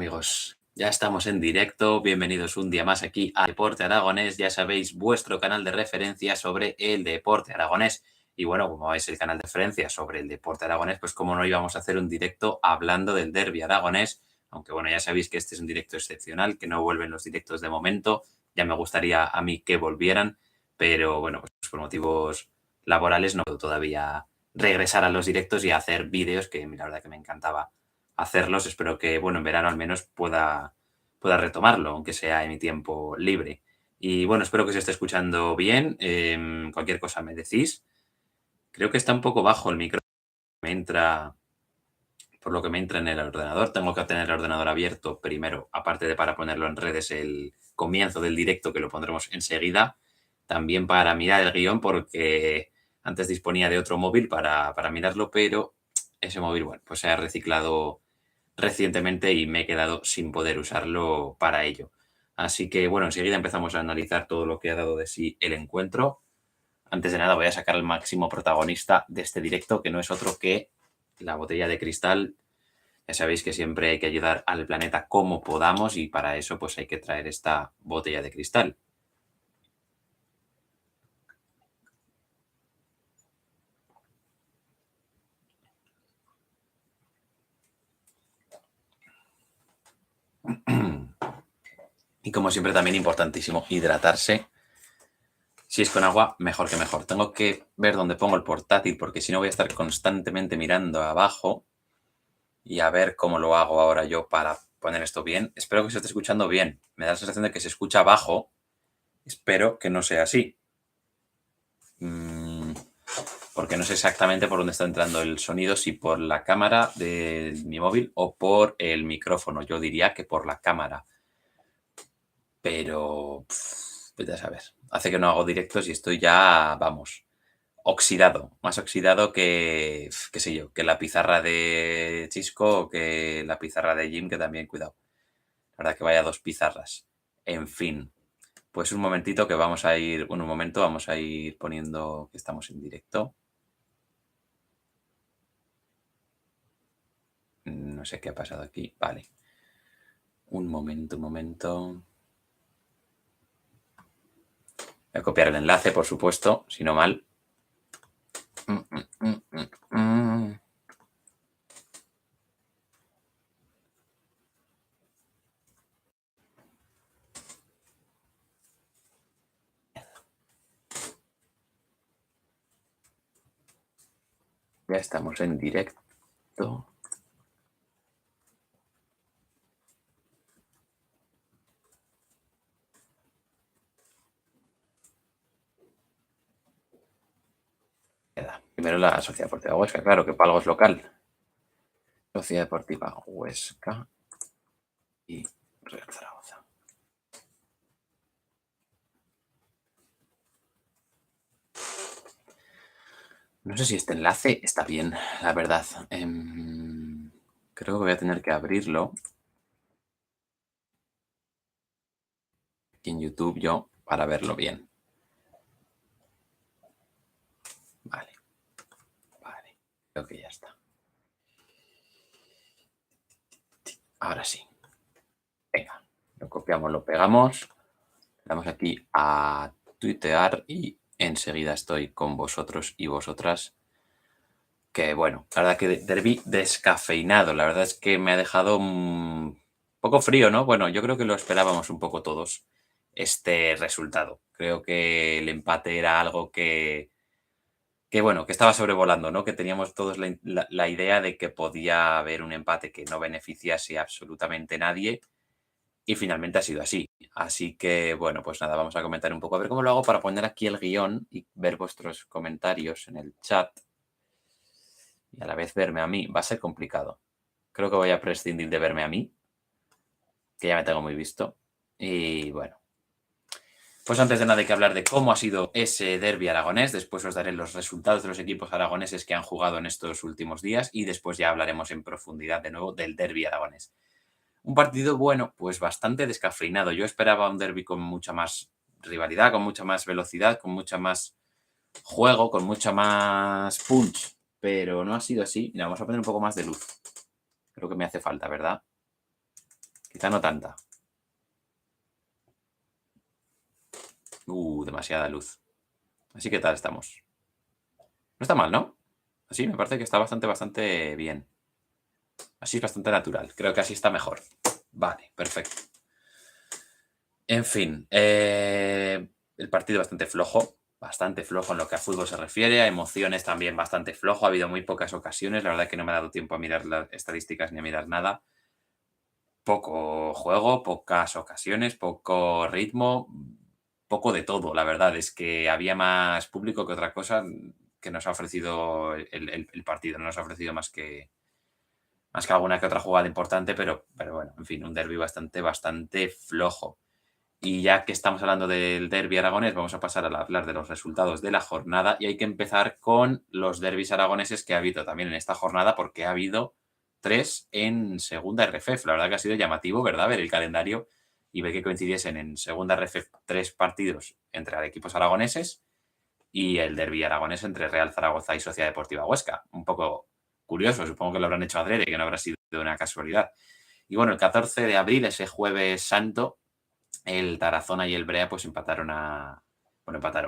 amigos, ya estamos en directo. Bienvenidos un día más aquí a Deporte Aragonés. Ya sabéis, vuestro canal de referencia sobre el deporte aragonés. Y bueno, como es el canal de referencia sobre el deporte aragonés, pues como no íbamos a hacer un directo hablando del derbi aragonés. Aunque bueno, ya sabéis que este es un directo excepcional, que no vuelven los directos de momento. Ya me gustaría a mí que volvieran, pero bueno, pues por motivos laborales no puedo todavía regresar a los directos y a hacer vídeos, que la verdad que me encantaba hacerlos. Espero que, bueno, en verano al menos pueda retomarlo, aunque sea en mi tiempo libre. Y bueno, espero que se esté escuchando bien. Cualquier cosa me decís. Creo que está un poco bajo el micro. Me entra, por lo que me entra en el ordenador. Tengo que tener el ordenador abierto primero, aparte de para ponerlo en redes el comienzo del directo, que lo pondremos enseguida. También para mirar el guión, porque antes disponía de otro móvil para mirarlo, pero ese móvil, bueno, pues se ha reciclado recientemente y me he quedado sin poder usarlo para ello. Así que bueno, enseguida empezamos a analizar todo lo que ha dado de sí el encuentro. Antes de nada voy a sacar al máximo protagonista de este directo, que no es otro que la botella de cristal. Ya sabéis que siempre hay que ayudar al planeta como podamos y para eso pues hay que traer esta botella de cristal. Y como siempre también importantísimo hidratarse. Si es con agua, mejor que mejor. Tengo que ver dónde pongo el portátil porque si no voy a estar constantemente mirando abajo y a ver cómo lo hago ahora yo para poner esto bien. Espero que se esté escuchando bien. Me da la sensación de que se escucha bajo. Espero que no sea así. Porque no sé exactamente por dónde está entrando el sonido, si por la cámara de mi móvil o por el micrófono. Yo diría que por la cámara. Pero, vete a saber. Hace que no hago directos y estoy ya, vamos, oxidado. Más oxidado que, qué sé yo, que la pizarra de Chisco o que la pizarra de Jim, que también, cuidado. La verdad que vaya dos pizarras. En fin, pues un momentito que vamos a ir, un momento, vamos a ir poniendo que estamos en directo. No sé qué ha pasado aquí. Vale. Un momento, un momento. Voy a copiar el enlace, por supuesto, si no mal. Ya estamos en directo. Primero la Sociedad Deportiva Huesca, claro, que Palgo es local. Sociedad Deportiva Huesca y Real Zaragoza. No sé si este enlace está bien, la verdad. Creo que voy a tener que abrirlo aquí en YouTube yo para verlo bien. Vale. Vale. Creo que ya está. Ahora sí. Venga. Lo copiamos, lo pegamos. Le damos aquí a tuitear y enseguida estoy con vosotros y vosotras. Que bueno, la verdad que derbi descafeinado. La verdad es que me ha dejado un poco frío, ¿no? Bueno, yo creo que lo esperábamos un poco todos, este resultado. Creo que el empate era algo que bueno, que estaba sobrevolando, ¿no? Que teníamos todos la idea de que podía haber un empate que no beneficiase a absolutamente nadie y finalmente ha sido así. Así que bueno, pues nada, vamos a comentar un poco. A ver cómo lo hago para poner aquí el guión y ver vuestros comentarios en el chat. Y a la vez verme a mí va a ser complicado. Creo que voy a prescindir de verme a mí, que ya me tengo muy visto. Y bueno, pues antes de nada hay que hablar de cómo ha sido ese derbi aragonés. Después os daré los resultados de los equipos aragoneses que han jugado en estos últimos días y después ya hablaremos en profundidad de nuevo del derbi aragonés. Un partido, bueno, pues bastante descafeinado. Yo esperaba un derbi con mucha más rivalidad, con mucha más velocidad, con mucha más juego, con mucha más punch, pero no ha sido así. Mira, vamos a poner un poco más de luz. Creo que me hace falta, ¿verdad? quizá no tanta. Demasiada luz. Así que tal estamos. No está mal, ¿no? Así me parece que está bastante bien. Así es bastante natural. Creo que así está mejor. Vale, perfecto. En fin, el partido bastante flojo en lo que a fútbol se refiere, a emociones también bastante flojo, ha habido muy pocas ocasiones, la verdad que no me ha dado tiempo a mirar las estadísticas ni a mirar nada. Poco juego, pocas ocasiones, poco ritmo, poco de todo, la verdad es que había más público que otra cosa que nos ha ofrecido el partido, no nos ha ofrecido más que alguna que otra jugada importante, pero bueno, en fin, un derbi bastante flojo. Y ya que estamos hablando del derbi aragonés, vamos a pasar a hablar de los resultados de la jornada y hay que empezar con los derbis aragoneses que ha habido también en esta jornada porque ha habido 3 en segunda RFEF. La verdad que ha sido llamativo, ¿verdad? Ver el calendario y ver que coincidiesen en segunda RFEF 3 partidos entre equipos aragoneses y el derbi aragonés entre Real Zaragoza y Sociedad Deportiva Huesca. Un poco curioso, supongo que lo habrán hecho adrede, que no habrá sido una casualidad. Y bueno, el 14 de abril, ese jueves santo, el Tarazona y el Brea pues empataron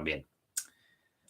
bien.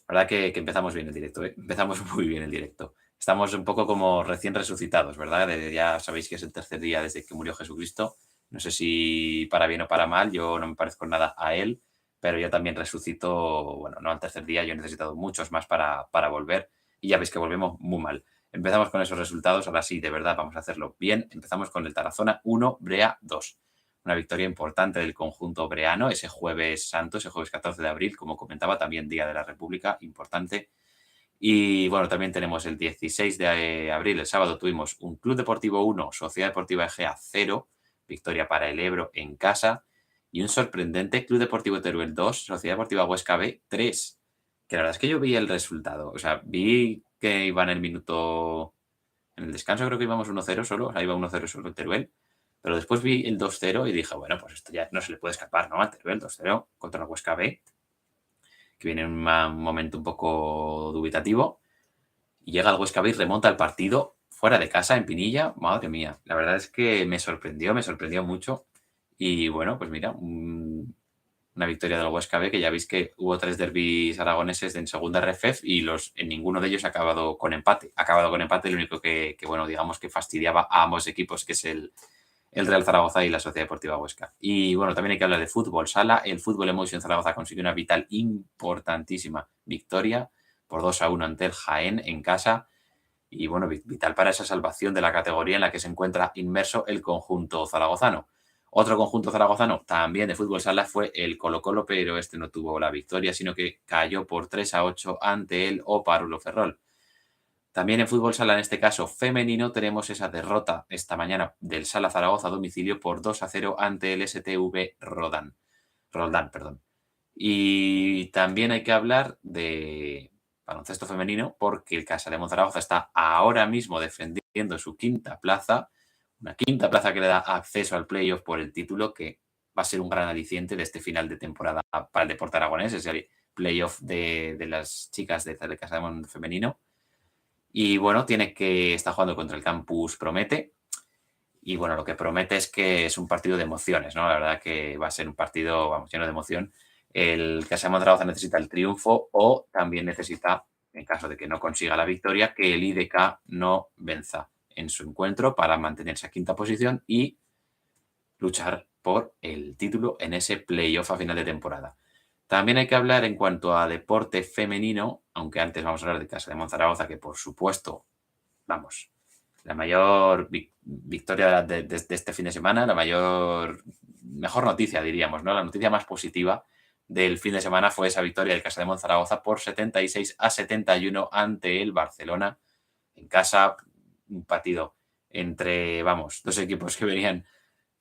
La verdad que empezamos bien el directo, ¿eh? Empezamos muy bien el directo. Estamos un poco como recién resucitados, ¿verdad? Ya sabéis que es el tercer día desde que murió Jesucristo. No sé si para bien o para mal, yo no me parezco nada a él, pero yo también resucito, bueno, no al tercer día, yo he necesitado muchos más para volver y ya veis que volvemos muy mal. Empezamos con esos resultados, ahora sí, de verdad, vamos a hacerlo bien. Empezamos con el Tarazona 1, Brea 2. Una victoria importante del conjunto breano ese jueves santo, ese jueves 14 de abril, como comentaba, también Día de la República, importante. Y bueno, también tenemos el 16 de abril, el sábado, tuvimos un Club Deportivo 1, Sociedad Deportiva Egea 0, victoria para el Ebro en casa, y un sorprendente Club Deportivo Teruel 2, Sociedad Deportiva Huesca B 3. Que la verdad es que yo vi el resultado, o sea, vi que iba en el minuto, en el descanso creo que íbamos 1-0 solo, o sea, iba 1-0 solo el Teruel, pero después vi el 2-0 y dije, bueno, pues esto ya no se le puede escapar, ¿no? Al Teruel 2-0 contra el Huesca B, que viene en un momento un poco dubitativo. Y llega el Huesca B y remonta el partido fuera de casa, en Pinilla. Madre mía, la verdad es que me sorprendió mucho. Y bueno, pues mira, una victoria del Huesca B, que ya veis que hubo 3 derbis aragoneses en segunda RFEF y en ninguno de ellos ha acabado con empate. Ha acabado con empate, lo único que bueno, digamos que fastidiaba a ambos equipos, que es el Real Zaragoza y la Sociedad Deportiva Huesca. Y bueno, también hay que hablar de fútbol sala. El Fútbol Emotion Zaragoza consiguió una vital, importantísima victoria por 2-1 ante el Jaén en casa. Y bueno, vital para esa salvación de la categoría en la que se encuentra inmerso el conjunto zaragozano. Otro conjunto zaragozano también de fútbol sala fue el Colo-Colo, pero este no tuvo la victoria, sino que cayó por 3-8 ante el Oparulo Ferrol. También en fútbol sala, en este caso femenino, tenemos esa derrota esta mañana del Sala Zaragoza a domicilio por 2-0 ante el STV Roldán. Y también hay que hablar de baloncesto femenino porque el Casademón Zaragoza está ahora mismo defendiendo su quinta plaza, una quinta plaza que le da acceso al playoff por el título, que va a ser un gran aliciente de este final de temporada para el deporte aragonés, es el playoff de las chicas de Casademón femenino. Y bueno, tiene que estar jugando contra el Campus Promete. Y bueno, lo que promete es que es un partido de emociones, ¿no? La verdad que va a ser un partido, vamos, lleno de emoción. El Casademón Zaragoza necesita el triunfo o también necesita, en caso de que no consiga la victoria, que el IDK no venza en su encuentro para mantenerse a quinta posición y luchar por el título en ese playoff a final de temporada. También hay que hablar en cuanto a deporte femenino, aunque antes vamos a hablar de Casademón Zaragoza, que por supuesto, vamos, la mayor victoria de este fin de semana, mejor noticia, diríamos, ¿no? La noticia más positiva del fin de semana fue esa victoria del Casademón Zaragoza por 76-71 ante el Barcelona en casa. Un partido entre, vamos, dos equipos que venían en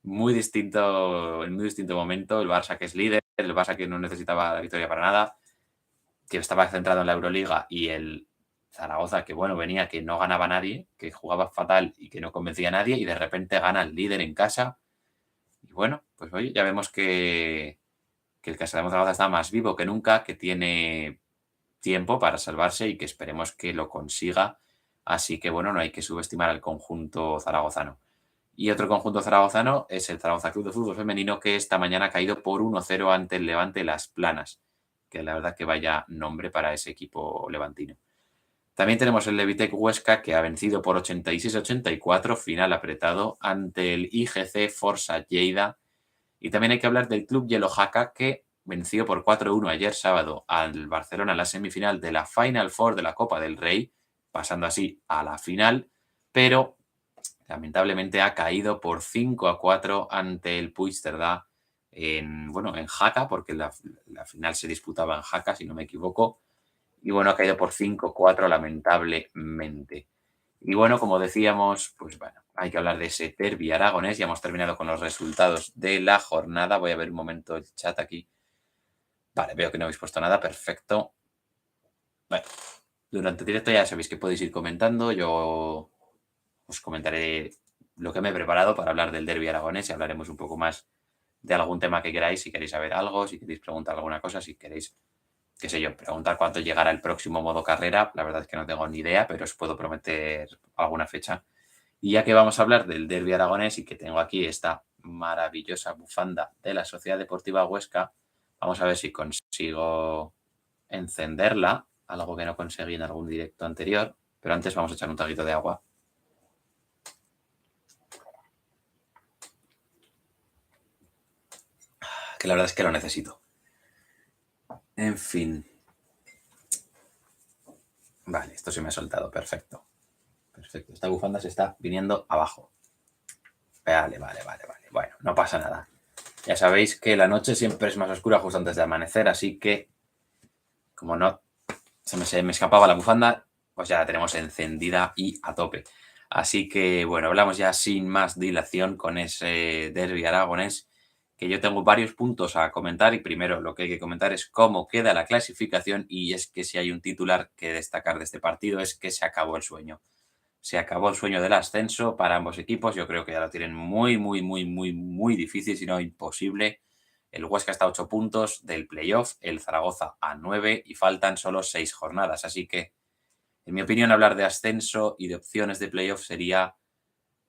muy distinto momento. El Barça, que es líder, el Barça que no necesitaba la victoria para nada, que estaba centrado en la Euroliga, y el Zaragoza, que bueno, venía, que no ganaba a nadie, que jugaba fatal y que no convencía a nadie, y de repente gana el líder en casa. Y bueno, pues oye, ya vemos que el Casademón Zaragoza está más vivo que nunca, que tiene tiempo para salvarse y que esperemos que lo consiga. Así que bueno, no hay que subestimar al conjunto zaragozano. Y otro conjunto zaragozano es el Zaragoza Club de Fútbol Femenino, que esta mañana ha caído por 1-0 ante el Levante Las Planas, que la verdad que vaya nombre para ese equipo levantino. También tenemos el Levitec Huesca, que ha vencido por 86-84, final apretado, ante el IGC Forza Lleida. Y también hay que hablar del Club Yellow Jaca, que venció por 4-1 ayer sábado al Barcelona en la semifinal de la Final Four de la Copa del Rey, pasando así a la final, pero lamentablemente ha caído por 5-4 ante el Puigcerdá en Jaca, porque la final se disputaba en Jaca, si no me equivoco, y bueno, ha caído por 5-4 lamentablemente. Y bueno, como decíamos, pues bueno, hay que hablar de ese derbi aragonés. Ya hemos terminado con los resultados de la jornada. Voy a ver un momento el chat aquí. Vale, veo que no habéis puesto nada, perfecto. Bueno, durante el directo ya sabéis que podéis ir comentando. Yo os comentaré lo que me he preparado para hablar del derbi aragonés y hablaremos un poco más de algún tema que queráis, si queréis saber algo, si queréis preguntar alguna cosa, si queréis, qué sé yo, preguntar cuánto llegará el próximo modo carrera. La verdad es que no tengo ni idea, pero os puedo prometer alguna fecha. Y ya que vamos a hablar del derbi aragonés y que tengo aquí esta maravillosa bufanda de la Sociedad Deportiva Huesca, vamos a ver si consigo encenderla, algo que no conseguí en algún directo anterior, pero antes vamos a echar un traguito de agua. Que la verdad es que lo necesito. En fin. Vale, esto se me ha soltado, perfecto. Perfecto, esta bufanda se está viniendo abajo. Vale. Bueno, no pasa nada. Ya sabéis que la noche siempre es más oscura justo antes de amanecer, así que como no se me escapaba la bufanda, pues ya la tenemos encendida y a tope. Así que bueno, hablamos ya sin más dilación con ese derbi aragonés, que yo tengo varios puntos a comentar y primero lo que hay que comentar es cómo queda la clasificación y es que si hay un titular que destacar de este partido es que se acabó el sueño. Se acabó el sueño del ascenso para ambos equipos. Yo creo que ya lo tienen muy difícil, si no imposible. El Huesca está a 8 puntos del playoff, el Zaragoza a 9 y faltan solo 6 jornadas. Así que, en mi opinión, hablar de ascenso y de opciones de playoff sería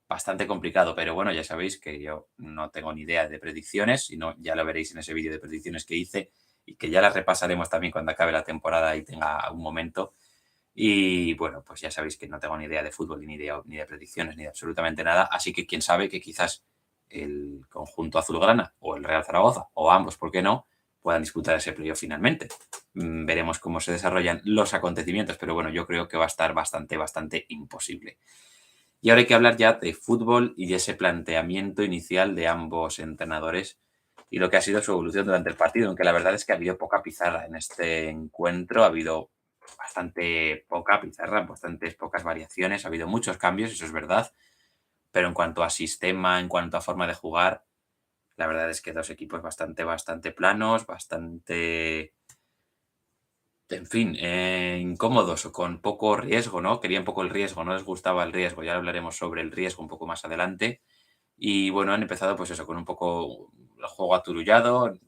bastante complicado. Pero bueno, ya sabéis que yo no tengo ni idea de predicciones, sino ya lo veréis en ese vídeo de predicciones que hice y que ya las repasaremos también cuando acabe la temporada y tenga un momento. Y bueno, pues ya sabéis que no tengo ni idea de fútbol, ni de predicciones, ni de absolutamente nada. Así que quién sabe que quizás el conjunto azulgrana o el Real Zaragoza, o ambos, ¿por qué no?, puedan disputar ese playoff finalmente. Veremos cómo se desarrollan los acontecimientos, pero bueno, yo creo que va a estar bastante imposible. Y ahora hay que hablar ya de fútbol y de ese planteamiento inicial de ambos entrenadores y lo que ha sido su evolución durante el partido, aunque la verdad es que ha habido poca pizarra en este encuentro, ha habido bastante poca pizarra, bastantes pocas variaciones, ha habido muchos cambios, eso es verdad, pero en cuanto a sistema, en cuanto a forma de jugar, la verdad es que dos equipos bastante planos, en fin, incómodos o con poco riesgo, ¿no? Querían poco el riesgo, no les gustaba el riesgo, ya hablaremos sobre el riesgo un poco más adelante. Y bueno, han empezado pues eso, con un poco el juego aturullado,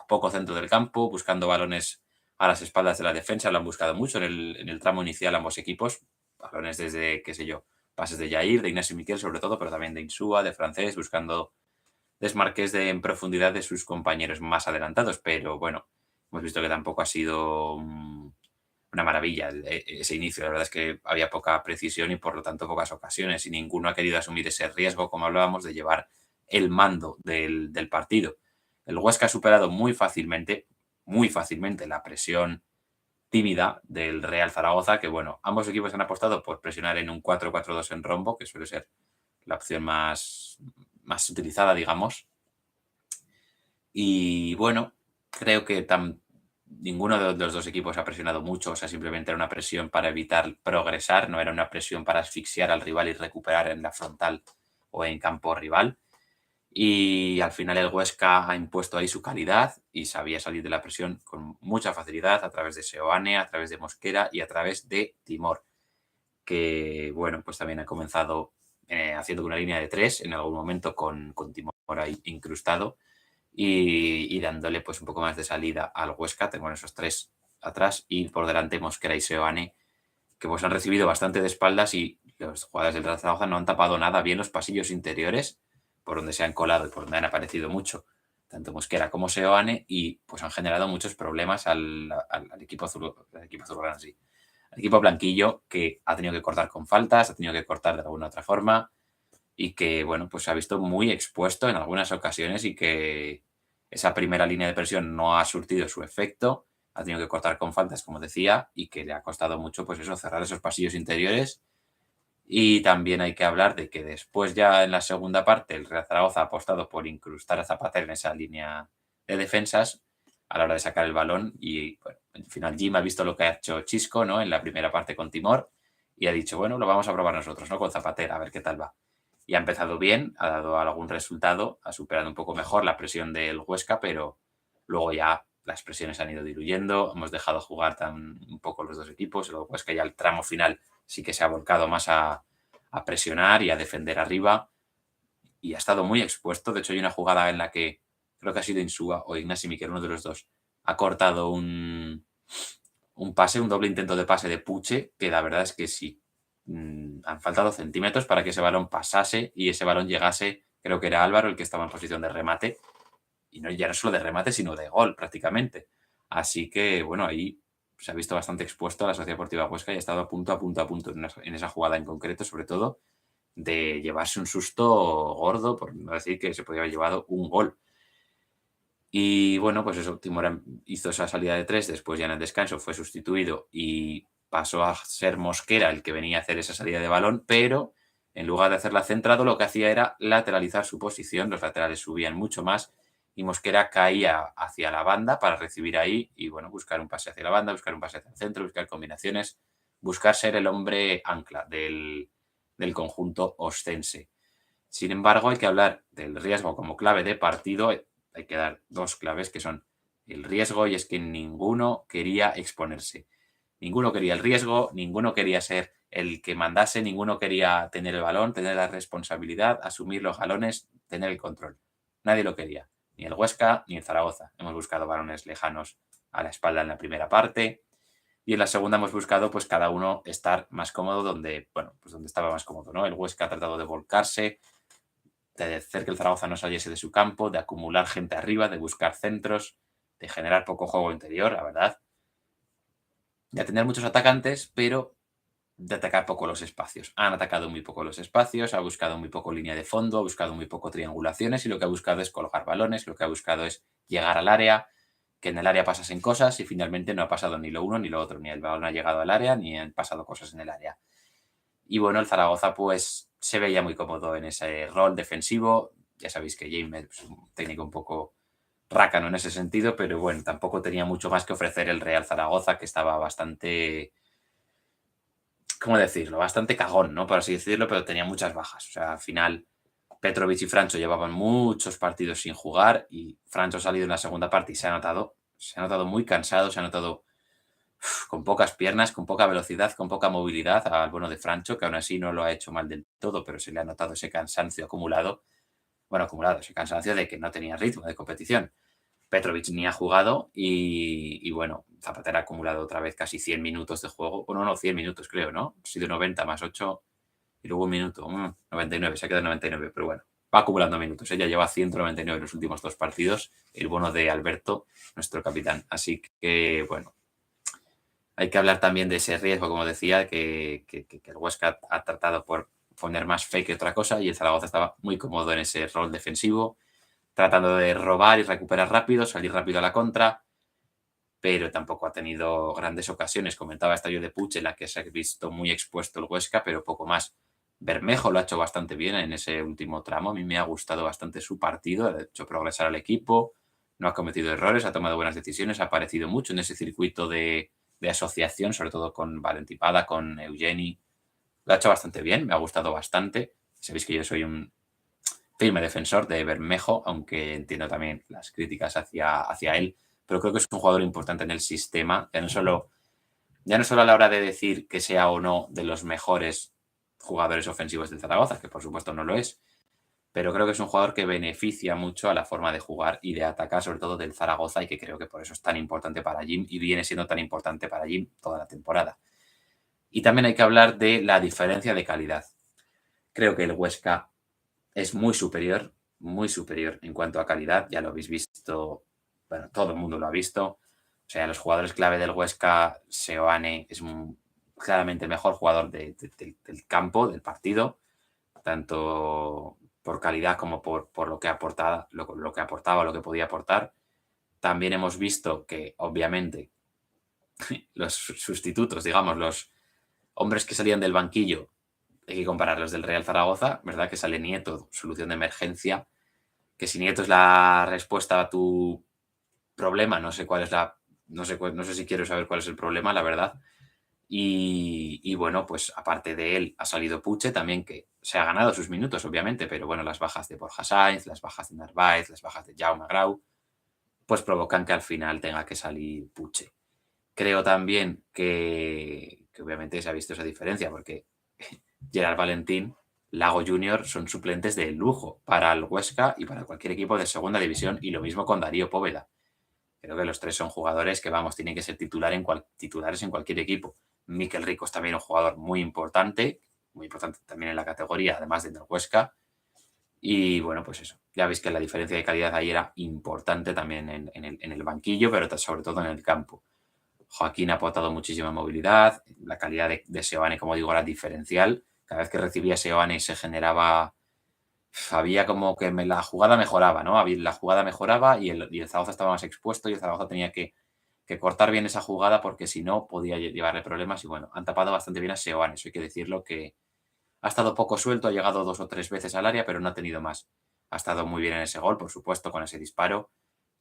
poco centro del campo, buscando balones a las espaldas de la defensa, lo han buscado mucho en el tramo inicial ambos equipos, balones desde, qué sé yo, pases de Jair, de Inés y Miquel sobre todo, pero también de Insúa, de Francés, buscando desmarques en profundidad de sus compañeros más adelantados, pero bueno, hemos visto que tampoco ha sido una maravilla ese inicio. La verdad es que había poca precisión y por lo tanto pocas ocasiones y ninguno ha querido asumir ese riesgo, como hablábamos, de llevar el mando del partido. El Huesca ha superado muy fácilmente la presión tímida del Real Zaragoza, que bueno, ambos equipos han apostado por presionar en un 4-4-2 en rombo, que suele ser la opción más utilizada, digamos. Y bueno, creo que ninguno de los dos equipos ha presionado mucho, o sea, simplemente era una presión para evitar progresar, no era una presión para asfixiar al rival y recuperar en la frontal o en campo rival. Y al final el Huesca ha impuesto ahí su calidad y sabía salir de la presión con mucha facilidad a través de Seoane, a través de Mosquera y a través de Timor, que bueno, pues también ha comenzado haciendo una línea de 3 en algún momento con Timor ahí incrustado y dándole pues un poco más de salida al Huesca. Tengo esos tres atrás y por delante Mosquera y Seoane, que pues han recibido bastante de espaldas y los jugadores del Real Zaragoza no han tapado nada bien los pasillos interiores por donde se han colado y por donde han aparecido mucho tanto Mosquera como Seoane y pues han generado muchos problemas al equipo azulgrana, sí. Al equipo blanquillo que ha tenido que cortar con faltas, ha tenido que cortar de alguna otra forma y que, bueno, pues se ha visto muy expuesto en algunas ocasiones y que esa primera línea de presión no ha surtido su efecto, ha tenido que cortar con faltas, como decía, y que le ha costado mucho, pues eso, cerrar esos pasillos interiores. Y también hay que hablar de que después ya en la segunda parte el Real Zaragoza ha apostado por incrustar a Zapatero en esa línea de defensas a la hora de sacar el balón y bueno, al final Jim ha visto lo que ha hecho Chisco, ¿no? En la primera parte con Timor y ha dicho, bueno, lo vamos a probar nosotros, ¿no? Con Zapatero, a ver qué tal va. Y ha empezado bien, ha dado algún resultado, ha superado un poco mejor la presión del Huesca, pero luego ya las presiones han ido diluyendo, hemos dejado jugar un poco los dos equipos, el Huesca ya el tramo final sí que se ha volcado más a presionar y a defender arriba y ha estado muy expuesto. De hecho, hay una jugada en la que creo que ha sido Insúa o Ignasi Miquel, uno de los dos, ha cortado un pase, un doble intento de pase de Puche, que la verdad es que sí, han faltado centímetros para que ese balón pasase y ese balón llegase, creo que era Álvaro el que estaba en posición de remate, y no ya no solo de remate, sino de gol prácticamente. Así que, bueno, ahí se ha visto bastante expuesto a la Sociedad Deportiva Huesca y ha estado a punto en esa jugada en concreto, sobre todo, de llevarse un susto gordo, por no decir que se podía haber llevado un gol. Y bueno, pues eso, Timor hizo esa salida de 3, después ya en el descanso fue sustituido y pasó a ser Mosquera el que venía a hacer esa salida de balón, pero en lugar de hacerla centrado, lo que hacía era lateralizar su posición, los laterales subían mucho más y Mosquera caía hacia la banda para recibir ahí y bueno, buscar un pase hacia la banda, buscar un pase hacia el centro, buscar combinaciones, buscar ser el hombre ancla del conjunto ostense. Sin embargo, hay que hablar del riesgo como clave de partido. Hay que dar dos claves que son el riesgo y es que ninguno quería exponerse. Ninguno quería el riesgo, ninguno quería ser el que mandase, ninguno quería tener el balón, tener la responsabilidad, asumir los galones, tener el control. Nadie lo quería, ni el Huesca ni el Zaragoza. Hemos buscado balones lejanos a la espalda en la primera parte y en la segunda hemos buscado pues cada uno estar más cómodo donde, bueno, pues donde estaba más cómodo, ¿no? El Huesca ha tratado de volcarse, de hacer que el Zaragoza no saliese de su campo, de acumular gente arriba, de buscar centros, de generar poco juego interior, la verdad, de tener muchos atacantes, pero de atacar poco los espacios. Han atacado muy poco los espacios, ha buscado muy poco línea de fondo, ha buscado muy poco triangulaciones y lo que ha buscado es colocar balones, lo que ha buscado es llegar al área, que en el área pasasen cosas y finalmente no ha pasado ni lo uno ni lo otro, ni el balón ha llegado al área ni han pasado cosas en el área. Y bueno, el Zaragoza pues se veía muy cómodo en ese rol defensivo. Ya sabéis que James es un técnico un poco rácano en ese sentido, pero bueno, tampoco tenía mucho más que ofrecer el Real Zaragoza, que estaba bastante, ¿cómo decirlo? Bastante cagón, ¿no? Por así decirlo, pero tenía muchas bajas. O sea, al final Petrovic y Francho llevaban muchos partidos sin jugar y Francho ha salido en la segunda parte y se ha notado muy cansado, se ha notado con pocas piernas, con poca velocidad, con poca movilidad al bueno de Francho, que aún así no lo ha hecho mal del todo, pero se le ha notado ese cansancio acumulado. Bueno, acumulado, ese cansancio de que no tenía ritmo de competición. Petrovic ni ha jugado y bueno, Zapatero ha acumulado otra vez casi 100 minutos de juego. Bueno, no, 100 minutos creo, ¿no? Ha sido 90 más 8 y luego un minuto. 99, se ha quedado 99, pero bueno, va acumulando minutos. Ella lleva 199 en los últimos dos partidos, el bono de Alberto, nuestro capitán. Así que, bueno, hay que hablar también de ese riesgo, como decía, que el Huesca ha tratado por poner más fe que otra cosa y el Zaragoza estaba muy cómodo en ese rol defensivo, tratando de robar y recuperar rápido, salir rápido a la contra, pero tampoco ha tenido grandes ocasiones. Comentaba esta yo de Puig, en la que se ha visto muy expuesto el Huesca, pero poco más. Bermejo lo ha hecho bastante bien en ese último tramo. A mí me ha gustado bastante su partido, ha hecho progresar al equipo, no ha cometido errores, ha tomado buenas decisiones, ha aparecido mucho en ese circuito de asociación, sobre todo con Valentipada, con Eugeni. Lo ha hecho bastante bien, me ha gustado bastante. Sabéis que yo soy un firme defensor de Bermejo, aunque entiendo también las críticas hacia él, pero creo que es un jugador importante en el sistema, ya no solo a la hora de decir que sea o no de los mejores jugadores ofensivos del Zaragoza, que por supuesto no lo es, pero creo que es un jugador que beneficia mucho a la forma de jugar y de atacar, sobre todo del Zaragoza, y que creo que por eso es tan importante para Jim y viene siendo tan importante para Jim toda la temporada. Y también hay que hablar de la diferencia de calidad. Creo que el Huesca es muy superior en cuanto a calidad. Ya lo habéis visto, bueno, todo el mundo lo ha visto. O sea, los jugadores clave del Huesca, Seoane es claramente el mejor jugador del campo, del partido, tanto por calidad como por lo que aportaba, lo que aportaba, lo que podía aportar. También hemos visto que, obviamente, los sustitutos, digamos, los hombres que salían del banquillo, hay que compararlos del Real Zaragoza, ¿verdad? Que sale Nieto, solución de emergencia, que si Nieto es la respuesta a tu problema, no sé cuál es no sé si quiero saber cuál es el problema, la verdad. Y bueno, pues aparte de él ha salido Puche también, que se ha ganado sus minutos, obviamente, pero bueno, las bajas de Borja Sainz, las bajas de Narváez, las bajas de Jaume Grau, pues provocan que al final tenga que salir Puche. Creo también que obviamente se ha visto esa diferencia, porque Gerard Valentín, Lago Junior son suplentes de lujo para el Huesca y para cualquier equipo de segunda división, y lo mismo con Darío Póveda. Creo que los tres son jugadores que, vamos, tienen que ser titulares en cualquier equipo. Mikel Rico es también un jugador muy importante también en la categoría, además de Huesca. Y bueno, pues eso. Ya veis que la diferencia de calidad ahí era importante también en el banquillo, pero sobre todo en el campo. Joaquín ha aportado muchísima movilidad, la calidad de Seoane, como digo, era diferencial. Cada vez que recibía Seoane se generaba, había como que la jugada mejoraba, ¿no? La jugada mejoraba y el Zaragoza estaba más expuesto y el Zaragoza tenía que cortar bien esa jugada porque si no podía llevarle problemas y bueno, han tapado bastante bien a Seoane, eso hay que decirlo, que ha estado poco suelto, ha llegado 2 o 3 veces al área, pero no ha tenido más. Ha estado muy bien en ese gol, por supuesto, con ese disparo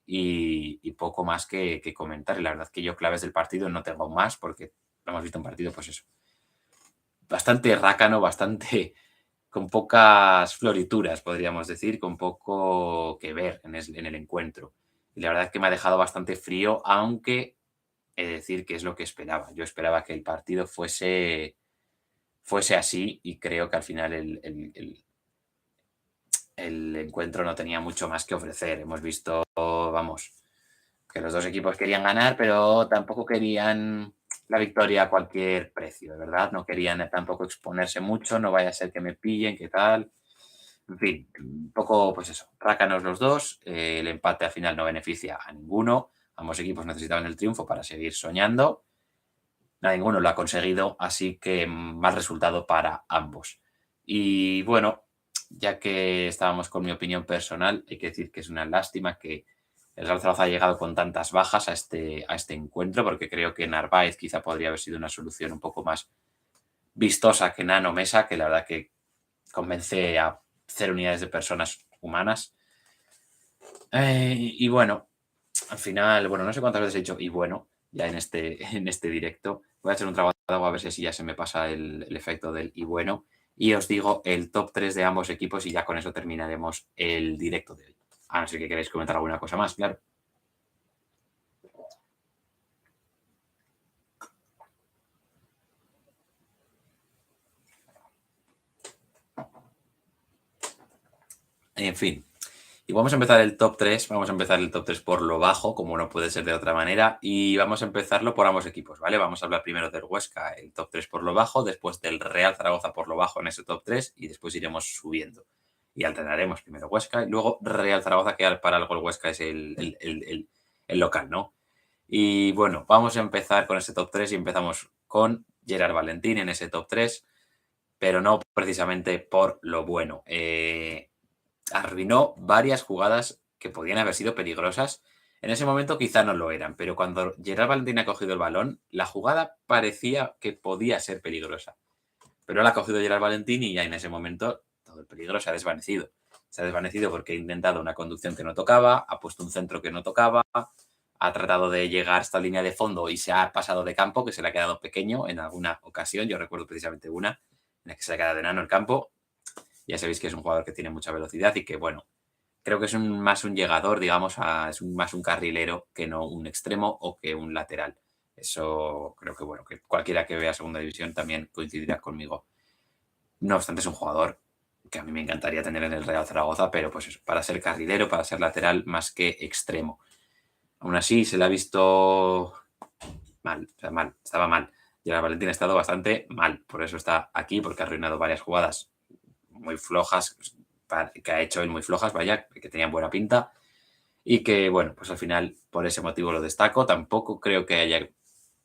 y poco más que comentar. Y la verdad es que yo claves del partido no tengo más porque lo hemos visto un partido, pues eso, bastante rácano, bastante con pocas florituras, podríamos decir, con poco que ver en el encuentro. Y la verdad es que me ha dejado bastante frío, aunque he de decir que es lo que esperaba. Yo esperaba que el partido fuese así y creo que al final el encuentro no tenía mucho más que ofrecer. Hemos visto, vamos, que los dos equipos querían ganar, pero tampoco querían la victoria a cualquier precio, de verdad. No querían tampoco exponerse mucho, no vaya a ser que me pillen, qué tal. En fin, un poco, pues eso, rácanos los dos. El empate al final no beneficia a ninguno. Ambos equipos necesitaban el triunfo para seguir soñando. Ninguno lo ha conseguido, así que mal resultado para ambos. Y bueno, ya que estábamos con mi opinión personal, hay que decir que es una lástima que el Real Zaragoza ha llegado con tantas bajas a este encuentro, porque creo que Narváez quizá podría haber sido una solución un poco más vistosa que Nano Mesa, que la verdad que convence a 0 unidades de personas humanas. Y bueno, al final, bueno, no sé cuántas veces he dicho y bueno, ya en este directo. Voy a hacer un trabajo de agua a ver si así ya se me pasa el efecto del y bueno. Y os digo el top 3 de ambos equipos y ya con eso terminaremos el directo de hoy. A no ser que queráis comentar alguna cosa más, claro. En fin, y vamos a empezar el top 3. Vamos a empezar el top 3 por lo bajo, como no puede ser de otra manera. Y vamos a empezarlo por ambos equipos, ¿vale? Vamos a hablar primero del Huesca, el top 3 por lo bajo, después del Real Zaragoza por lo bajo en ese top 3 y después iremos subiendo. Y alternaremos primero Huesca y luego Real Zaragoza, que para algo el Huesca es el local, ¿no? Y bueno, vamos a empezar con ese top 3 y empezamos con Gerard Valentín en ese top 3, pero no precisamente por lo bueno. Arruinó varias jugadas que podían haber sido peligrosas. En ese momento quizá no lo eran, pero cuando Gerard Valentín ha cogido el balón, la jugada parecía que podía ser peligrosa. Pero la ha cogido Gerard Valentín y ya en ese momento todo el peligro se ha desvanecido. Se ha desvanecido porque ha intentado una conducción que no tocaba, ha puesto un centro que no tocaba, ha tratado de llegar a esta línea de fondo y se ha pasado de campo, que se le ha quedado pequeño en alguna ocasión. Yo recuerdo precisamente una en la que se le ha quedado enano el campo. Ya sabéis que es un jugador que tiene mucha velocidad y que, bueno, creo que es más un llegador, digamos, más un carrilero que no un extremo o que un lateral. Eso creo que, bueno, que cualquiera que vea segunda división también coincidirá conmigo. No obstante, es un jugador que a mí me encantaría tener en el Real Zaragoza, pero pues eso, para ser carrilero, para ser lateral, más que extremo. Aún así, se le ha visto mal, o sea, mal, estaba mal. Gerard Valentín ha estado bastante mal, por eso está aquí, porque ha arruinado varias jugadas muy flojas, que ha hecho él muy flojas, vaya, que tenían buena pinta. Y que, bueno, pues al final por ese motivo lo destaco. Tampoco creo que haya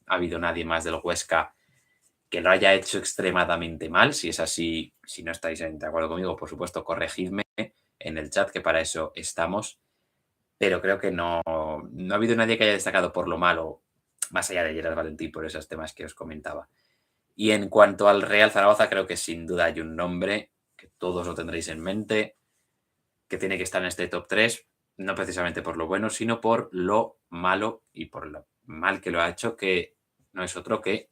habido nadie más del Huesca que lo haya hecho extremadamente mal. Si es así, si no estáis de acuerdo conmigo, por supuesto, corregidme en el chat, que para eso estamos. Pero creo que no ha habido nadie que haya destacado por lo malo, más allá de Gerard Valentín, por esos temas que os comentaba. Y en cuanto al Real Zaragoza, creo que sin duda hay un nombre que todos lo tendréis en mente, que tiene que estar en este top 3, no precisamente por lo bueno, sino por lo malo y por lo mal que lo ha hecho, que no es otro que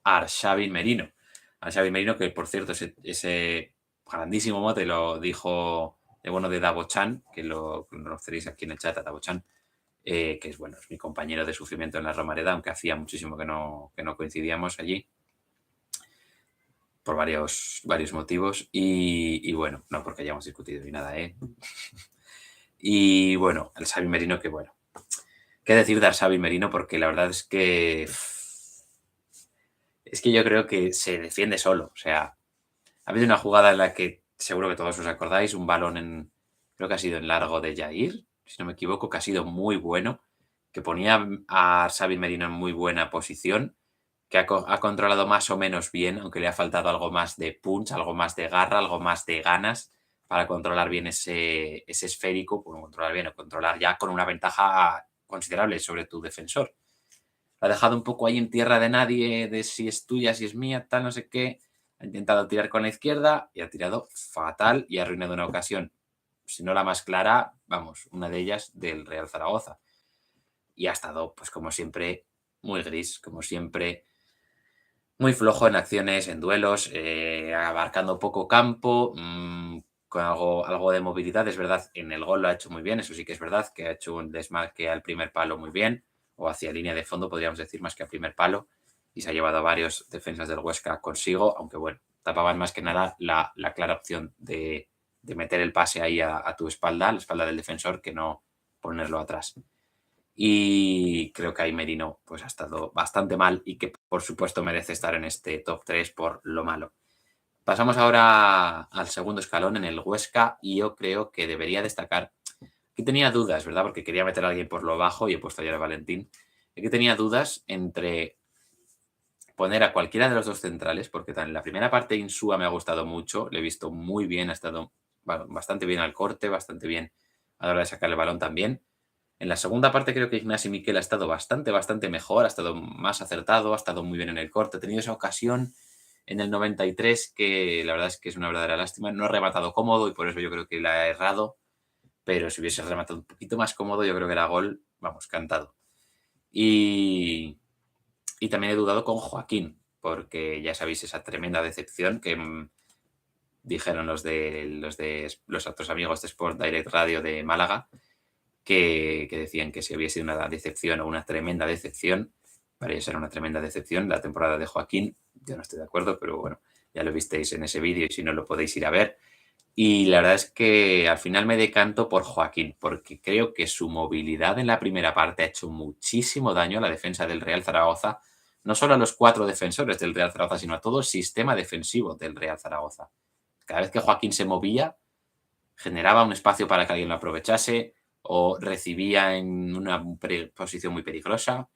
Arshavin Merino. Arshavin Merino, que por cierto, ese grandísimo mote lo dijo de Davo-chan, que lo conoceréis aquí en el chat, a Davo-chan, que es, bueno, es mi compañero de sufrimiento en la Romareda, aunque hacía muchísimo que no coincidíamos allí, por varios motivos. Y bueno, no porque hayamos discutido ni nada, ¿eh? Y bueno, el Xavi Merino, que bueno, qué decir de Xavi Merino, porque la verdad es que yo creo que se defiende solo. O sea, ha habido una jugada en la que seguro que todos os acordáis, un balón creo que ha sido en largo de Jair, si no me equivoco, que ha sido muy bueno, que ponía a Xavi Merino en muy buena posición, que ha controlado más o menos bien, aunque le ha faltado algo más de punch, algo más de garra, algo más de ganas para controlar bien ese esférico, bueno, controlar bien o controlar ya con una ventaja considerable sobre tu defensor. Lo ha dejado un poco ahí en tierra de nadie, de si es tuya, si es mía, tal, no sé qué. Ha intentado tirar con la izquierda y ha tirado fatal y ha arruinado una ocasión, si no la más clara, vamos, una de ellas del Real Zaragoza. Y ha estado, pues como siempre, muy gris, como siempre, muy flojo en acciones, en duelos, abarcando poco campo, con algo de movilidad. Es verdad, en el gol lo ha hecho muy bien, eso sí que es verdad, que ha hecho un desmarque al primer palo muy bien, o hacia línea de fondo, podríamos decir, más que al primer palo, y se ha llevado a varios defensas del Huesca consigo, aunque bueno, tapaban más que nada la clara opción de meter el pase ahí a tu espalda, a la espalda del defensor, que no ponerlo atrás. Y creo que ahí Merino pues, ha estado bastante mal y que por supuesto merece estar en este top 3 por lo malo. Pasamos ahora al segundo escalón en el Huesca y yo creo que debería destacar. Aquí tenía dudas, ¿verdad? Porque quería meter a alguien por lo bajo y he puesto ayer a Valentín. Aquí tenía dudas entre poner a cualquiera de los dos centrales, porque en la primera parte Insúa me ha gustado mucho, le he visto muy bien, ha estado bastante bien al corte, bastante bien a la hora de sacar el balón también. En la segunda parte creo que Ignasi Miquel ha estado bastante mejor, ha estado más acertado, ha estado muy bien en el corte, ha tenido esa ocasión en el 93 que la verdad es que es una verdadera lástima. No ha rematado cómodo y por eso yo creo que la ha errado, pero si hubiese rematado un poquito más cómodo yo creo que era gol, vamos, cantado. Y también he dudado con Joaquín, porque ya sabéis esa tremenda decepción que dijeron los los otros amigos de Sport Direct Radio de Málaga, que decían que si había sido una decepción o una tremenda decepción, para ellos era una tremenda decepción la temporada de Joaquín. Yo no estoy de acuerdo, pero bueno, ya lo visteis en ese vídeo y si no lo podéis ir a ver. Y la verdad es que al final me decanto por Joaquín, porque creo que su movilidad en la primera parte ha hecho muchísimo daño a la defensa del Real Zaragoza, no solo a los 4 defensores del Real Zaragoza, sino a todo el sistema defensivo del Real Zaragoza. Cada vez que Joaquín se movía, generaba un espacio para que alguien lo aprovechase o recibía en una posición muy peligrosa.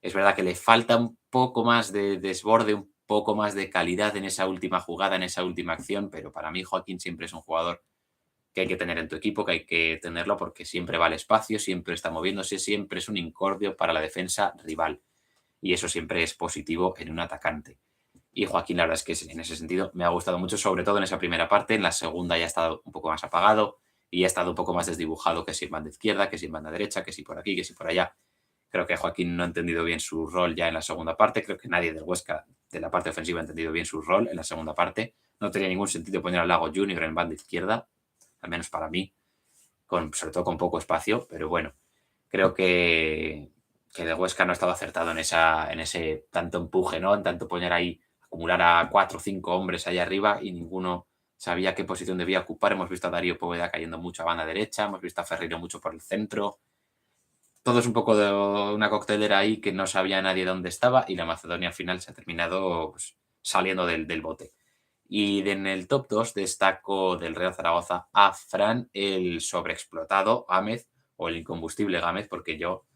Es verdad que le falta un poco más de desborde, un poco más de calidad en esa última jugada, en esa última acción, pero para mí Joaquín siempre es un jugador que hay que tener en tu equipo, que hay que tenerlo porque siempre va al espacio, siempre está moviéndose, siempre es un incordio para la defensa rival. Y eso siempre es positivo en un atacante. Y Joaquín, la verdad es que en ese sentido me ha gustado mucho, sobre todo en esa primera parte. En la segunda ya ha estado un poco más apagado y ha estado un poco más desdibujado, que si en banda izquierda, que si en banda derecha, que si por aquí, que si por allá. Creo que Joaquín no ha entendido bien su rol ya en la segunda parte. Creo que nadie del Huesca de la parte ofensiva ha entendido bien su rol en la segunda parte. No tenía ningún sentido poner al Lago Junior en banda izquierda, al menos para mí, sobre todo con poco espacio, pero bueno, creo que el Huesca no ha estado acertado en ese tanto empuje, ¿no? En tanto poner ahí, acumular a 4 o 5 hombres ahí arriba y ninguno sabía qué posición debía ocupar. Hemos visto a Darío Poveda cayendo mucho a banda derecha, hemos visto a Ferreiro mucho por el centro. todo es un poco de una coctelera ahí que no sabía nadie dónde estaba y la Macedonia al final se ha terminado pues, saliendo del bote. Y en el top 2 destaco del Real Zaragoza a Fran, el sobreexplotado Gámez o el incombustible Gámez, porque yo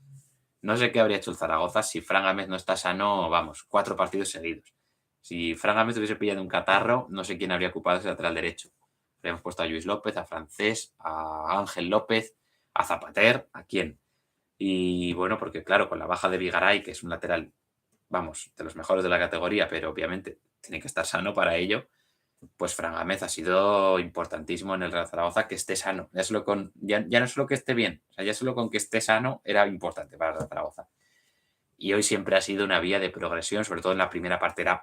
no sé qué habría hecho el Zaragoza si Fran Gámez no está sano, vamos, 4 partidos seguidos. Si Fran Gámez hubiese pillado un catarro, no sé quién habría ocupado ese lateral derecho. Habríamos puesto a Luis López, a Francés, a Ángel López, a Zapater, ¿a quién? Y bueno, porque claro, con la baja de Vigaray, que es un lateral, vamos, de los mejores de la categoría, pero obviamente tiene que estar sano para ello, pues Fran Gámez ha sido importantísimo en el Real Zaragoza que esté sano. Ya no solo que esté bien, o sea, ya solo con que esté sano era importante para el Real Zaragoza. Y hoy siempre ha sido una vía de progresión, sobre todo en la primera parte era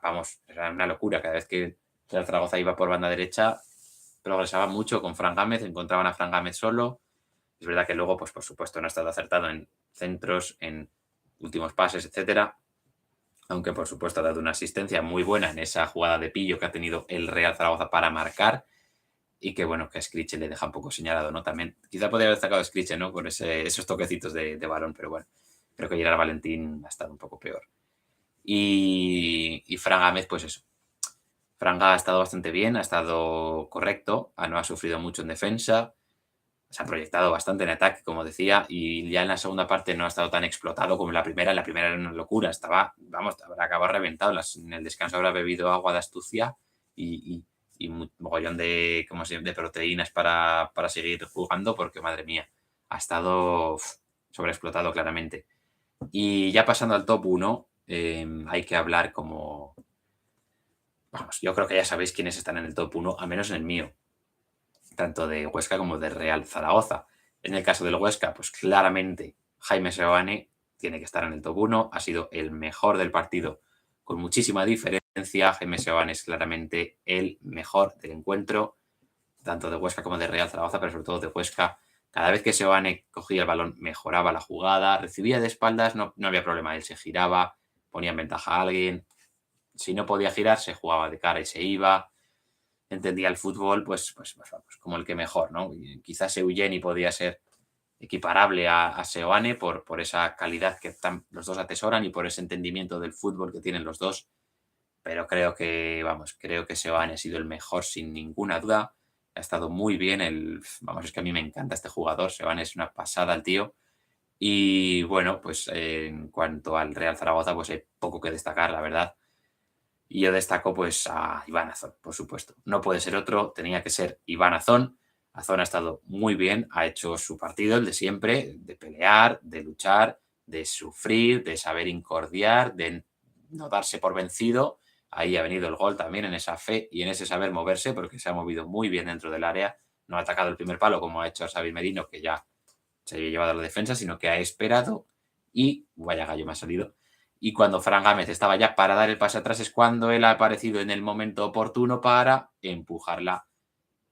una locura. Cada vez que el Real Zaragoza iba por banda derecha, progresaba mucho con Fran Gámez, encontraban a Fran Gámez solo. Es verdad que luego, pues por supuesto, no ha estado acertado en centros, en últimos pases, etcétera. Aunque por supuesto ha dado una asistencia muy buena en esa jugada de pillo que ha tenido el Real Zaragoza para marcar y que bueno, que a Scriche le deja un poco señalado, ¿no? También, quizá podría haber sacado a Scriche, ¿no? Con esos toquecitos de balón, pero bueno, creo que Gerard Valentín ha estado un poco peor. Y Fran Gámez, pues eso. Franga ha estado bastante bien, ha estado correcto, no ha sufrido mucho en defensa, se ha proyectado bastante en ataque, como decía, y ya en la segunda parte no ha estado tan explotado como en la primera. En la primera era una locura, estaba, vamos, habrá acabado reventado. En el descanso habrá bebido agua de astucia y un mogollón de, de proteínas para seguir jugando, porque madre mía, ha estado sobreexplotado claramente. Y ya pasando al top 1, hay que hablar como... Vamos, yo creo que ya sabéis quiénes están en el top 1, al menos en el mío, tanto de Huesca como de Real Zaragoza. En el caso del Huesca, pues claramente Jaime Seoane tiene que estar en el top 1, ha sido el mejor del partido con muchísima diferencia. Jaime Seoane es claramente el mejor del encuentro, tanto de Huesca como de Real Zaragoza, pero sobre todo de Huesca. Cada vez que Seoane cogía el balón, mejoraba la jugada, recibía de espaldas, no había problema, él se giraba, ponía en ventaja a alguien. Si no podía girar, se jugaba de cara y se iba. Entendía el fútbol, pues vamos, como el que mejor, ¿no? Y quizás Eugeni podía ser equiparable a Seoane por esa calidad que los dos atesoran y por ese entendimiento del fútbol que tienen los dos. Pero creo que Seoane ha sido el mejor sin ninguna duda. Ha estado muy bien. Vamos, es que a mí me encanta este jugador. Seoane es una pasada el tío. Y bueno, pues en cuanto al Real Zaragoza, pues hay poco que destacar, la verdad. Y yo destaco pues a Iván Azón, por supuesto. No puede ser otro, tenía que ser Iván Azón. Azón ha estado muy bien, ha hecho su partido, el de siempre, de pelear, de luchar, de sufrir, de saber incordiar, de no darse por vencido. Ahí ha venido el gol también en esa fe y en ese saber moverse, porque se ha movido muy bien dentro del área. No ha atacado el primer palo como ha hecho Xavi Merino, que ya se había llevado a la defensa, sino que ha esperado y, vaya gallo me ha salido, y cuando Fran Gámez estaba ya para dar el pase atrás es cuando él ha aparecido en el momento oportuno para empujarla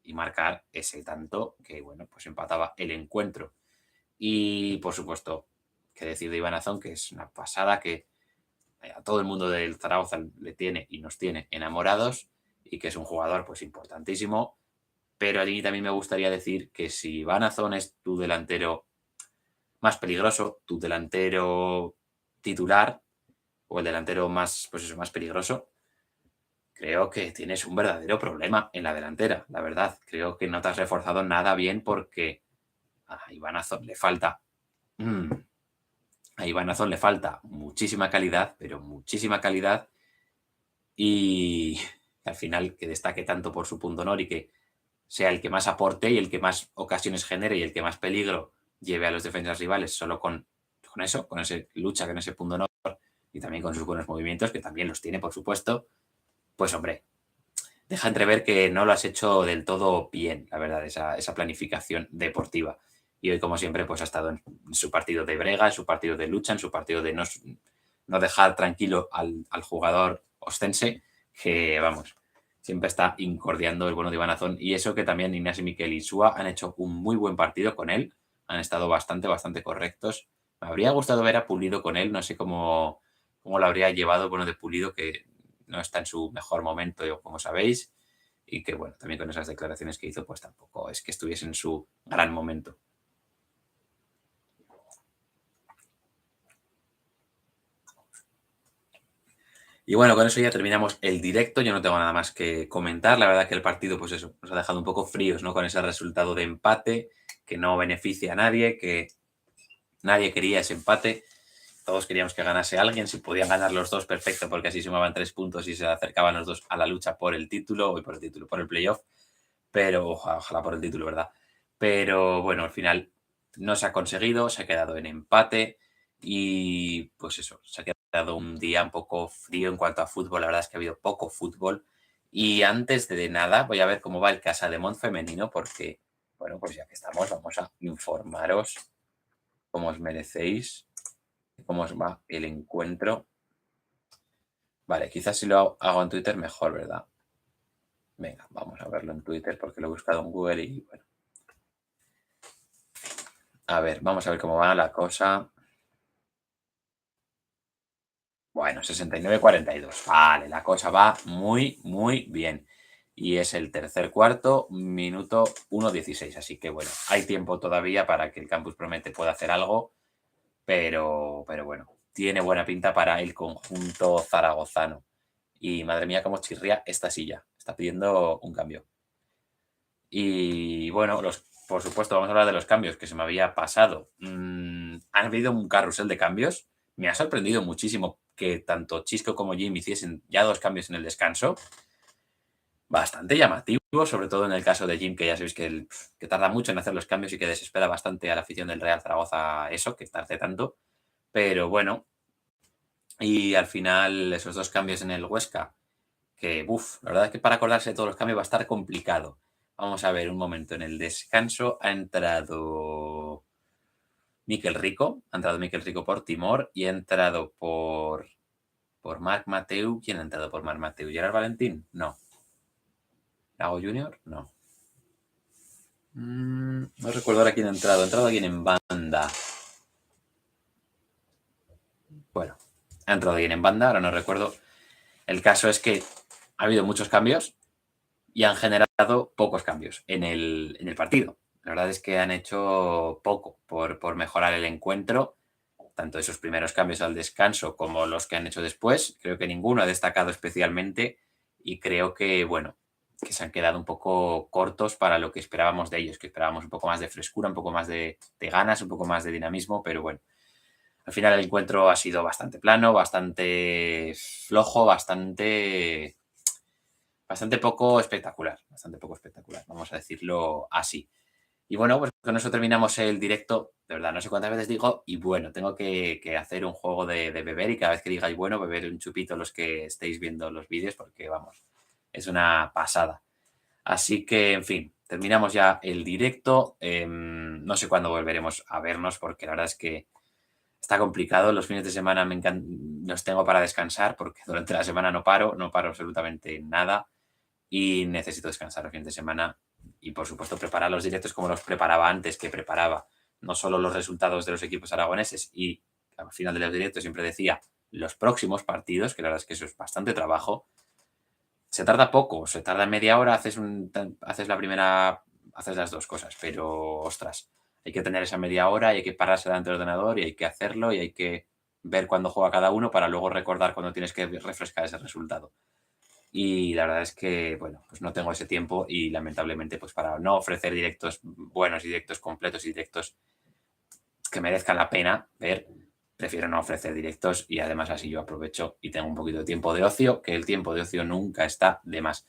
y marcar ese tanto que, bueno, pues empataba el encuentro. Y, por supuesto, que decir de Iván Azón, que es una pasada, que a todo el mundo del Zaragoza le tiene y nos tiene enamorados y que es un jugador pues importantísimo. Pero a mí también me gustaría decir que si Iván Azón es tu delantero más peligroso, tu delantero titular o el delantero más, pues eso, más peligroso, creo que tienes un verdadero problema en la delantera, la verdad. Creo que no te has reforzado nada bien porque a Iván Azón le falta. mm, a Iván Azón le falta muchísima calidad, pero muchísima calidad. Y al final que destaque tanto por su punto honor y que sea el que más aporte y el que más ocasiones genere y el que más peligro lleve a los defensas rivales solo con eso, con ese lucha, con ese punto honor y también con sus buenos movimientos, que también los tiene, por supuesto, pues hombre, deja entrever que no lo has hecho del todo bien, la verdad, esa planificación deportiva. Y hoy, como siempre, pues ha estado en su partido de brega, en su partido de lucha, en su partido de no dejar tranquilo al jugador ostense, que vamos, siempre está incordiando el bueno de Iván Azón. Y eso que también Ignacio Miquel y Sua han hecho un muy buen partido con él, han estado bastante correctos. Me habría gustado ver a Pulido con él, no sé cómo lo habría llevado, bueno, de Pulido, que no está en su mejor momento, como sabéis, y que, bueno, también con esas declaraciones que hizo, pues tampoco es que estuviese en su gran momento. Y bueno, con eso ya terminamos el directo. Yo no tengo nada más que comentar. La verdad que el partido, pues eso, nos ha dejado un poco fríos, ¿no? Con ese resultado de empate que no beneficia a nadie, que nadie quería ese empate. Todos queríamos que ganase alguien. Si podían ganar los dos, perfecto, porque así sumaban 3 puntos y se acercaban los dos a la lucha por el título, y por el título, por el playoff. Pero ojalá por el título, ¿verdad? Pero bueno, al final no se ha conseguido, se ha quedado en empate y pues eso, se ha quedado un día un poco frío en cuanto a fútbol. La verdad es que ha habido poco fútbol. Y antes de nada, voy a ver cómo va el Casa de Mont femenino porque, bueno, pues ya que estamos, vamos a informaros cómo os merecéis, cómo os va el encuentro. Vale, quizás si lo hago en Twitter mejor, ¿verdad? Venga, vamos a verlo en Twitter porque lo he buscado en Google y bueno. A ver, vamos a ver cómo va la cosa. Bueno, 69-42. Vale, la cosa va muy, muy bien. Y es el tercer cuarto, minuto 1:16. Así que bueno, hay tiempo todavía para que el Campus Promete pueda hacer algo, pero bueno, tiene buena pinta para el conjunto zaragozano. Y madre mía, cómo chirría esta silla. Está pidiendo un cambio. Y bueno, por supuesto, vamos a hablar de los cambios que se me había pasado. Han habido un carrusel de cambios. Me ha sorprendido muchísimo que tanto Chisco como Jim hiciesen ya 2 cambios en el descanso. Bastante llamativo, sobre todo en el caso de Jim, que ya sabéis que tarda mucho en hacer los cambios y que desespera bastante a la afición del Real Zaragoza eso, que tarde tanto. Pero bueno, y al final esos 2 cambios en el Huesca, que, la verdad es que para acordarse de todos los cambios va a estar complicado. Vamos a ver un momento. En el descanso ha entrado Miquel Rico. Ha entrado Miquel Rico por Timor y ha entrado por Marc Mateu. ¿Quién ha entrado por Marc Mateu? ¿Gerard Valentín? No. ¿Lago Junior? No. No recuerdo ahora quién ha entrado. Ha entrado alguien en banda. Bueno, ha entrado alguien en banda, ahora no recuerdo. El caso es que ha habido muchos cambios y han generado pocos cambios en el partido. La verdad es que han hecho poco por mejorar el encuentro, tanto esos primeros cambios al descanso como los que han hecho después. Creo que ninguno ha destacado especialmente y creo que, bueno, que se han quedado un poco cortos para lo que esperábamos de ellos, que esperábamos un poco más de frescura, un poco más de ganas, un poco más de dinamismo, pero bueno, al final el encuentro ha sido bastante plano, bastante flojo, bastante bastante poco espectacular, vamos a decirlo así. Y bueno, pues con eso terminamos el directo. De verdad, no sé cuántas veces digo, y bueno, tengo que hacer un juego de beber y cada vez que digáis, bueno, beber un chupito los que estéis viendo los vídeos porque, vamos, es una pasada. Así que, en fin, terminamos ya el directo. No sé cuándo volveremos a vernos porque la verdad es que está complicado. Los fines de semana los tengo para descansar porque durante la semana no paro absolutamente nada y necesito descansar el fin de semana y, por supuesto, preparar los directos como los preparaba antes, que preparaba no solo los resultados de los equipos aragoneses y al final de los directos siempre decía los próximos partidos, que la verdad es que eso es bastante trabajo. Se tarda poco, se tarda media hora, haces la primera, haces las dos cosas, pero ostras, hay que tener esa media hora y hay que pararse delante del ordenador y hay que hacerlo y hay que ver cuándo juega cada uno para luego recordar cuando tienes que refrescar ese resultado. Y la verdad es que, bueno, pues no tengo ese tiempo y lamentablemente, pues para no ofrecer directos buenos, directos completos y directos que merezcan la pena ver, prefiero no ofrecer directos y además así yo aprovecho y tengo un poquito de tiempo de ocio, que el tiempo de ocio nunca está de más.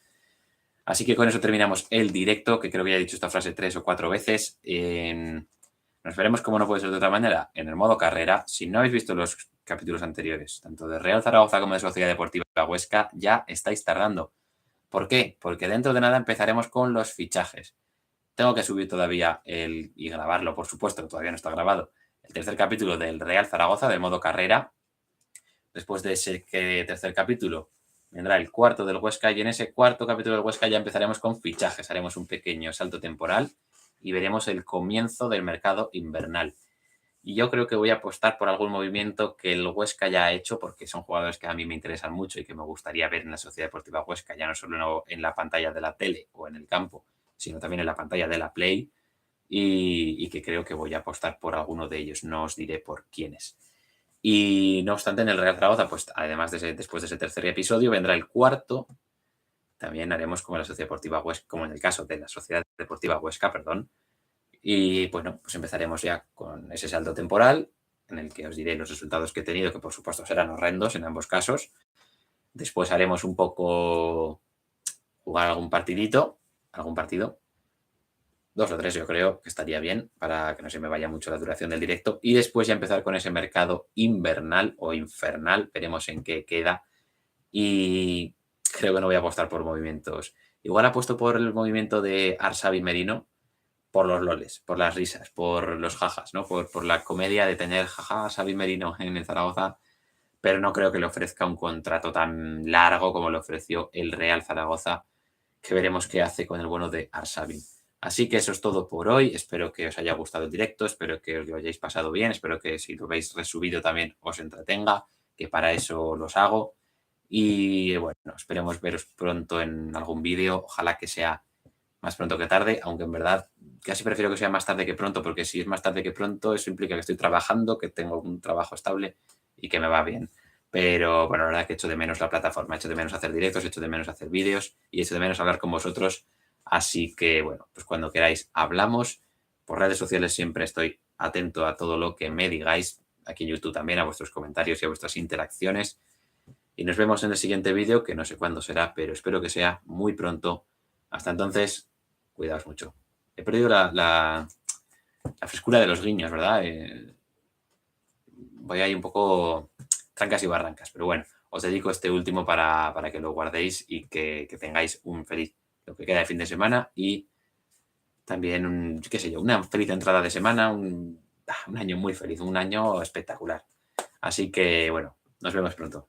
Así que con eso terminamos el directo, que creo que ya he dicho esta frase 3 o 4 veces. Nos veremos, como no puede ser de otra manera, en el modo carrera. Si no habéis visto los capítulos anteriores, tanto de Real Zaragoza como de Sociedad Deportiva Huesca, ya estáis tardando. ¿Por qué? Porque dentro de nada empezaremos con los fichajes. Tengo que subir todavía y grabarlo, por supuesto, que todavía no está grabado, el tercer capítulo del Real Zaragoza, del modo carrera. Después de ese tercer capítulo vendrá el cuarto del Huesca y en ese cuarto capítulo del Huesca ya empezaremos con fichajes. Haremos un pequeño salto temporal y veremos el comienzo del mercado invernal. Y yo creo que voy a apostar por algún movimiento que el Huesca ya ha hecho, porque son jugadores que a mí me interesan mucho y que me gustaría ver en la Sociedad Deportiva Huesca, ya no solo en la pantalla de la tele o en el campo, sino también en la pantalla de la Play, y que creo que voy a apostar por alguno de ellos. No os diré por quiénes. Y no obstante, en el Real Zaragoza, pues además después de ese tercer episodio, vendrá el cuarto. También haremos como la Sociedad Deportiva Huesca, como en el caso de la Sociedad Deportiva Huesca, perdón. Y bueno, pues empezaremos ya con ese salto temporal, en el que os diré los resultados que he tenido, que por supuesto serán horrendos en ambos casos. Después haremos un poco jugar algún partido, 2 o 3 yo creo que estaría bien para que no se me vaya mucho la duración del directo. Y después ya empezar con ese mercado invernal o infernal, veremos en qué queda. Y creo que no voy a apostar por movimientos. Igual apuesto por el movimiento de Arsavi Merino, por los loles, por las risas, por los jajas, ¿no? Por la comedia de tener jaja Arsavi Merino en el Zaragoza, pero no creo que le ofrezca un contrato tan largo como le ofreció el Real Zaragoza, que veremos qué hace con el bueno de Arsavi. Así que eso es todo por hoy. Espero que os haya gustado el directo, espero que os lo hayáis pasado bien, espero que si lo veis resubido también os entretenga, que para eso los hago. Y bueno, esperemos veros pronto en algún vídeo, ojalá que sea más pronto que tarde, aunque en verdad casi prefiero que sea más tarde que pronto, porque si es más tarde que pronto, eso implica que estoy trabajando, que tengo un trabajo estable y que me va bien. Pero bueno, la verdad que echo de menos la plataforma, echo de menos hacer directos, echo de menos hacer vídeos y echo de menos hablar con vosotros. Así que bueno, pues cuando queráis hablamos. Por redes sociales siempre estoy atento a todo lo que me digáis, aquí en YouTube también, a vuestros comentarios y a vuestras interacciones. Y nos vemos en el siguiente vídeo, que no sé cuándo será, pero espero que sea muy pronto. Hasta entonces, cuidaos mucho. He perdido la frescura de los guiños, ¿verdad? Voy ahí un poco trancas y barrancas, pero bueno, os dedico este último para que lo guardéis y que tengáis un feliz, lo que queda de fin de semana y también, qué sé yo, una feliz entrada de semana, un año muy feliz, un año espectacular. Así que, bueno, nos vemos pronto.